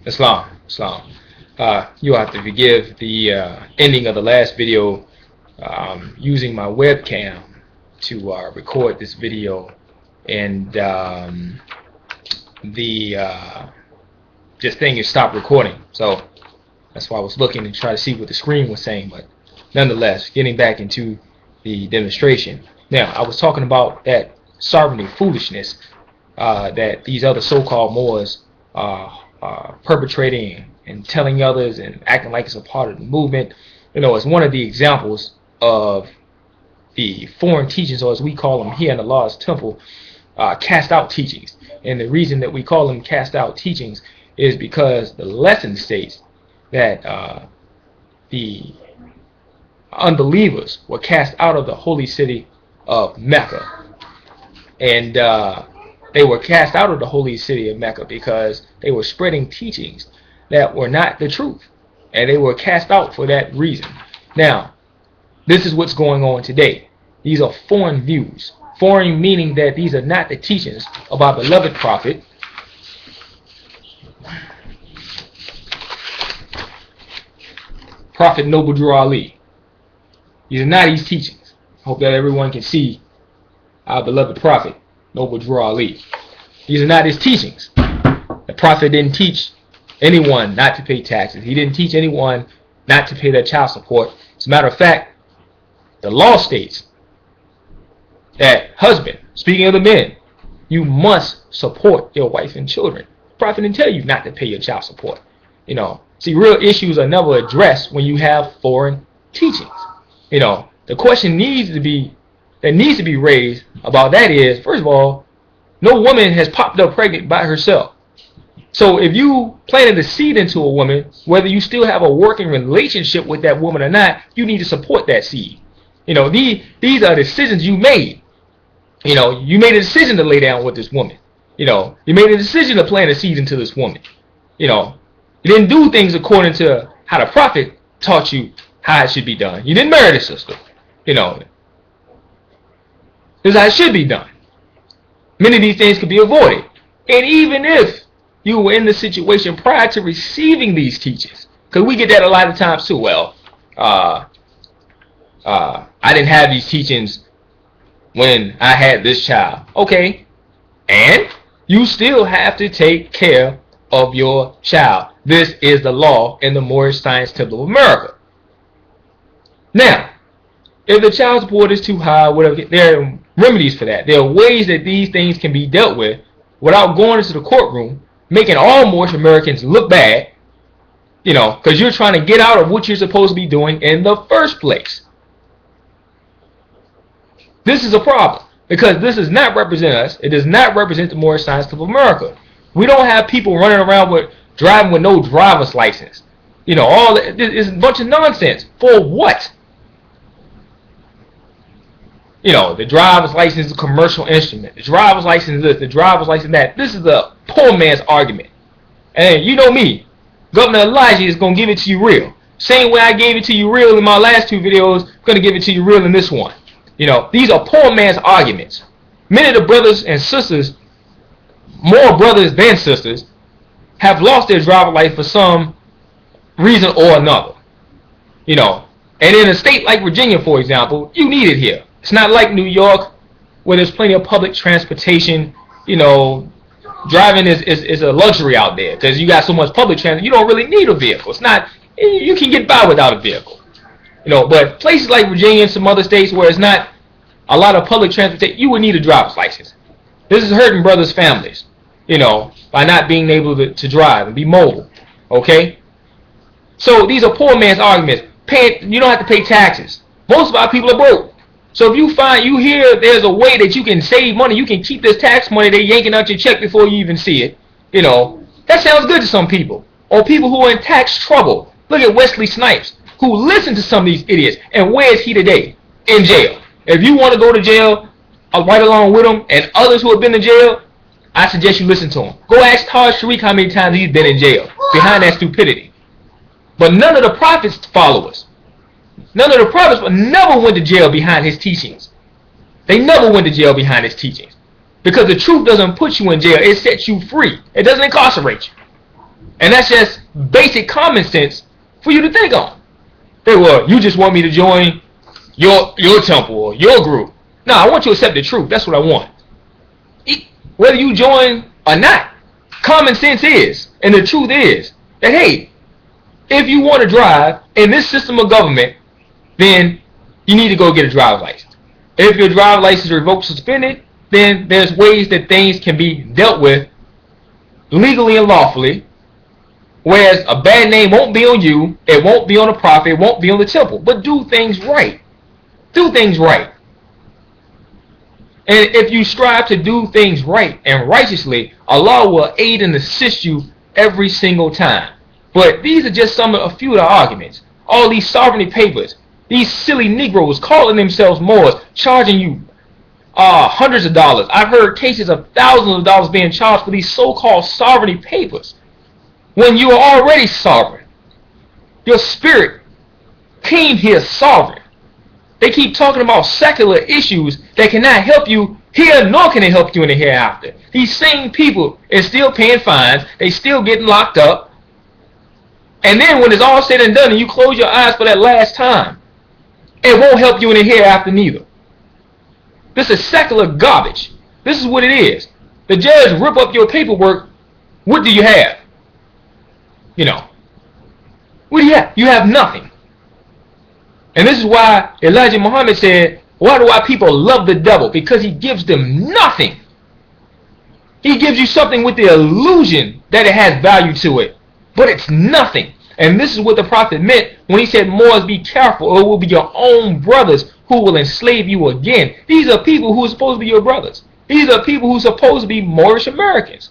Islam. Islam. You'll have to forgive the ending of the last video. Using my webcam to record this video, and the this thing is stopped recording. So that's why I was looking to try to see what the screen was saying. But nonetheless, getting back into the demonstration. Now, I was talking about that sovereignty foolishness that these other so-called Moors are perpetrating and telling others and acting like it's a part of the movement. You know, it's one of the examples of the foreign teachings, or as we call them here in the Lord's Temple, cast out teachings. And the reason that we call them cast out teachings is because the lesson states that the unbelievers were cast out of the holy city of Mecca. And they were cast out of the holy city of Mecca because they were spreading teachings that were not the truth. And they were cast out for that reason. Now, this is what's going on today. These are foreign views. Foreign meaning that these are not the teachings of our beloved prophet, Prophet Noble Drew Ali. These are not his teachings. I hope that everyone can see our beloved prophet, Noble Drew Ali. These are not his teachings. The prophet didn't teach anyone not to pay taxes. He didn't teach anyone not to pay their child support. As a matter of fact, the law states that husband, speaking of the men, you must support your wife and children. The prophet didn't tell you not to pay your child support. You know, see, real issues are never addressed when you have foreign teachings. You know, the question needs to be raised about that is, first of all, no woman has popped up pregnant by herself. So if you planted a seed into a woman, whether you still have a working relationship with that woman or not, you need to support that seed. You know, these are decisions you made. You know, you made a decision to lay down with this woman. You know, you made a decision to plant a seed into this woman. You know, you didn't do things according to how the prophet taught you how it should be done. You didn't marry the sister. You know, this is how it should be done. Many of these things could be avoided. And even if you were in the situation prior to receiving these teachings, because we get that a lot of times too. Well, I didn't have these teachings when I had this child. Okay, and you still have to take care of your child. This is the law in the Moorish Science Temple of America. Now, if the child support is too high, whatever, there are remedies for that. There are ways that these things can be dealt with without going into the courtroom, making all Moorish Americans look bad, you know, because you're trying to get out of what you're supposed to be doing in the first place. This is a problem because this does not represent us. It does not represent the Moorish Science Club of America. We don't have people running around driving with no driver's license. You know, all this is a bunch of nonsense. For what? You know, the driver's license is a commercial instrument. The driver's license is this, the driver's license that. This is the poor man's argument. And you know me, Governor Elijah is going to give it to you real. Same way I gave it to you real in my last two videos, I'm going to give it to you real in this one. You know, these are poor man's arguments. Many of the brothers and sisters, more brothers than sisters, have lost their driver's license for some reason or another. You know, and in a state like Virginia, for example, you need it here. It's not like New York, where there's plenty of public transportation. You know, driving is a luxury out there because you got so much public transit. You don't really need a vehicle. It's not, you can get by without a vehicle. You know, but places like Virginia and some other states where it's not a lot of public transportation, you would need a driver's license. This is hurting brothers' families, you know, by not being able to drive and be mobile. Okay? So these are poor man's arguments. You don't have to pay taxes. Most of our people are broke. So if you hear there's a way that you can save money, you can keep this tax money they're yanking out your check before you even see it, you know, that sounds good to some people. Or people who are in tax trouble. Look at Wesley Snipes, who listened to some of these idiots. And where is he today? In jail. If you want to go to jail right along with him and others who have been in jail, I suggest you listen to him. Go ask Taj Sharik how many times he's been in jail behind that stupidity. But none of the prophets followers, none of the prophets never went to jail behind his teachings. They never went to jail behind his teachings. Because the truth doesn't put you in jail. It sets you free. It doesn't incarcerate you. And that's just basic common sense for you to think on. Hey, well, you just want me to join your temple or your group. No, I want you to accept the truth. That's what I want. Whether you join or not, common sense is, and the truth is, that hey, if you want to drive in this system of government, then you need to go get a driver's license. If your driver's license is revoked or suspended, then there's ways that things can be dealt with legally and lawfully, whereas a bad name won't be on you, it won't be on the prophet, it won't be on the temple. But do things right. Do things right. And if you strive to do things right and righteously, Allah will aid and assist you every single time. But these are just a few of the arguments. All these sovereignty papers, these silly Negroes calling themselves Moors, charging you hundreds of dollars. I've heard cases of thousands of dollars being charged for these so-called sovereignty papers when you are already sovereign. Your spirit came here sovereign. They keep talking about secular issues that cannot help you here, nor can they help you in the hereafter. These same people are still paying fines. They still getting locked up. And then when it's all said and done and you close your eyes for that last time, it won't help you in the hereafter neither. This is secular garbage. This is what it is. The judge rip up your paperwork. What do you have? You know. What do you have? You have nothing. And this is why Elijah Muhammad said, why do people love the devil? Because he gives them nothing. He gives you something with the illusion that it has value to it. But it's nothing. And this is what the prophet meant when he said, Moors, be careful, or it will be your own brothers who will enslave you again. These are people who are supposed to be your brothers. These are people who are supposed to be Moorish Americans.